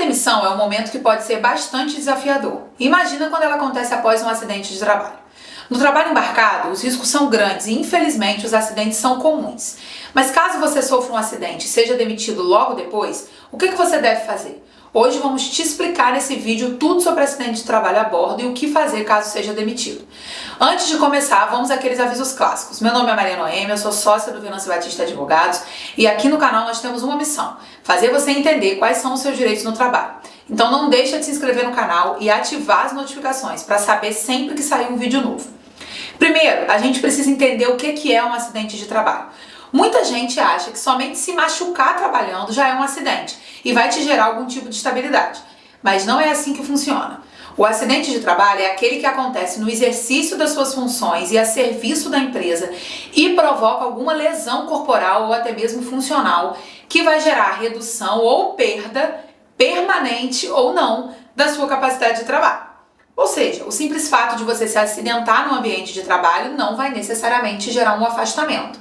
demissão é um momento que pode ser bastante desafiador. Imagina quando ela acontece após um acidente de trabalho. No trabalho embarcado, os riscos são grandes e, infelizmente, os acidentes são comuns. Mas caso você sofra um acidente e seja demitido logo depois, o que você deve fazer? Hoje vamos te explicar nesse vídeo tudo sobre acidente de trabalho a bordo e o que fazer caso seja demitido. Antes de começar, vamos àqueles avisos clássicos. Meu nome é Maria Noêmia, eu sou sócia do Venâncio Batista Advogados e aqui no canal nós temos uma missão: fazer você entender quais são os seus direitos no trabalho. Então não deixa de se inscrever no canal e ativar as notificações para saber sempre que sair um vídeo novo. Primeiro, a gente precisa entender o que é um acidente de trabalho. Muita gente acha que somente se machucar trabalhando já é um acidente e vai te gerar algum tipo de estabilidade. Mas não é assim que funciona. O acidente de trabalho é aquele que acontece no exercício das suas funções e a serviço da empresa e provoca alguma lesão corporal ou até mesmo funcional que vai gerar redução ou perda permanente ou não da sua capacidade de trabalho. Ou seja, o simples fato de você se acidentar no ambiente de trabalho não vai necessariamente gerar um afastamento.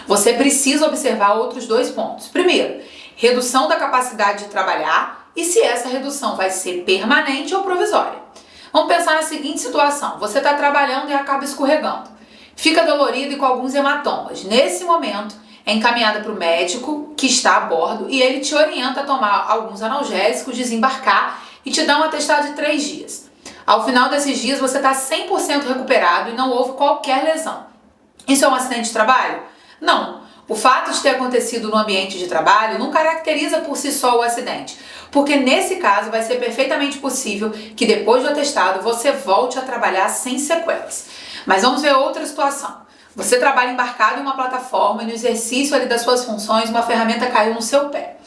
Você precisa observar outros dois pontos. Primeiro, redução da capacidade de trabalhar e se essa redução vai ser permanente ou provisória. Vamos pensar na seguinte situação: você está trabalhando e acaba escorregando. Fica dolorido e com alguns hematomas. Nesse momento, é encaminhada para o médico que está a bordo e ele te orienta a tomar alguns analgésicos, desembarcar e te dá um atestado de 3 dias. Ao final desses dias, você está 100% recuperado e não houve qualquer lesão. Isso é um acidente de trabalho? Não. O fato de ter acontecido no ambiente de trabalho não caracteriza por si só o acidente, porque nesse caso vai ser perfeitamente possível que depois do atestado você volte a trabalhar sem sequelas. Mas vamos ver outra situação. Você trabalha embarcado em uma plataforma e no exercício ali das suas funções uma ferramenta caiu no seu pé.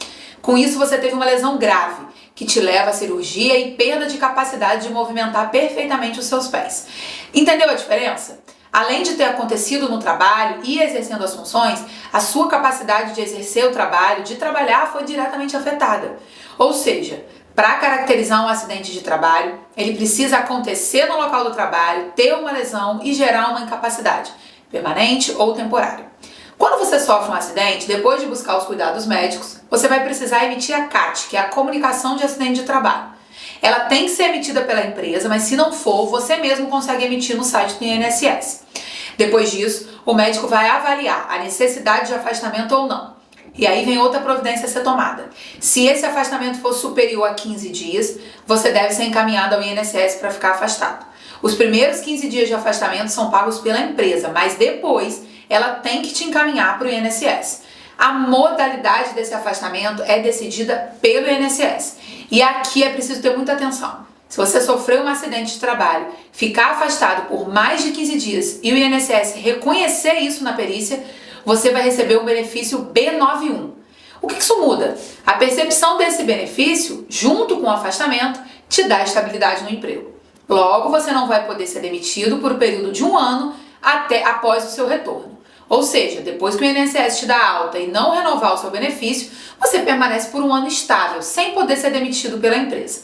Com isso você teve uma lesão grave, que te leva à cirurgia e perda de capacidade de movimentar perfeitamente os seus pés. Entendeu a diferença? Além de ter acontecido no trabalho e exercendo as funções, a sua capacidade de exercer o trabalho, de trabalhar, foi diretamente afetada. Ou seja, para caracterizar um acidente de trabalho, ele precisa acontecer no local do trabalho, ter uma lesão e gerar uma incapacidade, permanente ou temporária. Quando você sofre um acidente, depois de buscar os cuidados médicos, você vai precisar emitir a CAT, que é a comunicação de acidente de trabalho. Ela tem que ser emitida pela empresa, mas se não for, você mesmo consegue emitir no site do INSS. Depois disso, o médico vai avaliar a necessidade de afastamento ou não. E aí vem outra providência a ser tomada. Se esse afastamento for superior a 15 dias, você deve ser encaminhado ao INSS para ficar afastado. Os primeiros 15 dias de afastamento são pagos pela empresa, mas depois ela tem que te encaminhar para o INSS. A modalidade desse afastamento é decidida pelo INSS. E aqui é preciso ter muita atenção. Se você sofreu um acidente de trabalho, ficar afastado por mais de 15 dias e o INSS reconhecer isso na perícia, você vai receber o benefício B91. O que isso muda? A percepção desse benefício, junto com o afastamento, te dá estabilidade no emprego. Logo, você não vai poder ser demitido por um período de 1 ano até após o seu retorno. Ou seja, depois que o INSS te dá alta e não renovar o seu benefício, você permanece por 1 ano estável, sem poder ser demitido pela empresa.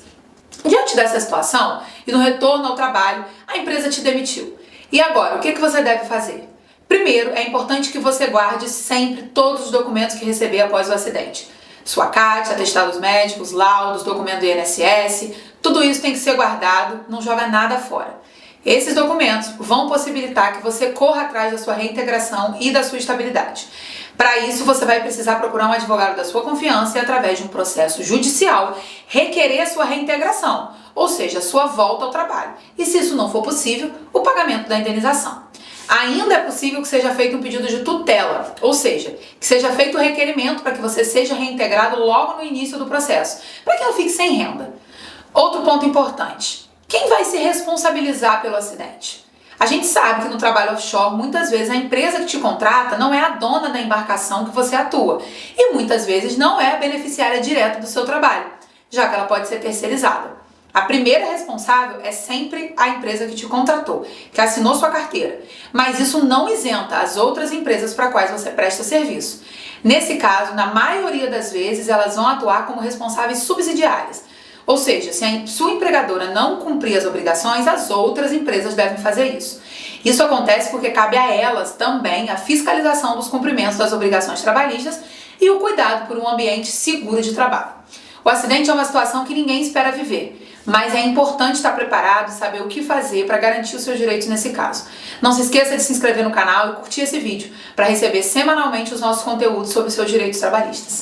Diante dessa situação e no retorno ao trabalho, a empresa te demitiu. E agora, o que você deve fazer? Primeiro, é importante que você guarde sempre todos os documentos que receber após o acidente. Sua CAT, atestados médicos, laudos, documento do INSS, tudo isso tem que ser guardado, não joga nada fora. Esses documentos vão possibilitar que você corra atrás da sua reintegração e da sua estabilidade. Para isso, você vai precisar procurar um advogado da sua confiança e, através de um processo judicial, requerer a sua reintegração, ou seja, a sua volta ao trabalho. E se isso não for possível, o pagamento da indenização. Ainda é possível que seja feito um pedido de tutela, ou seja, que seja feito o requerimento para que você seja reintegrado logo no início do processo, para que não fique sem renda. Outro ponto importante: quem vai se responsabilizar pelo acidente? A gente sabe que no trabalho offshore, muitas vezes a empresa que te contrata não é a dona da embarcação que você atua e muitas vezes não é a beneficiária direta do seu trabalho, já que ela pode ser terceirizada. A primeira responsável é sempre a empresa que te contratou, que assinou sua carteira, mas isso não isenta as outras empresas para quais você presta serviço. Nesse caso, na maioria das vezes, elas vão atuar como responsáveis subsidiárias. Ou seja, se a sua empregadora não cumprir as obrigações, as outras empresas devem fazer isso. Isso acontece porque cabe a elas também a fiscalização dos cumprimentos das obrigações trabalhistas e o cuidado por um ambiente seguro de trabalho. O acidente é uma situação que ninguém espera viver, mas é importante estar preparado e saber o que fazer para garantir os seus direitos nesse caso. Não se esqueça de se inscrever no canal e curtir esse vídeo para receber semanalmente os nossos conteúdos sobre os seus direitos trabalhistas.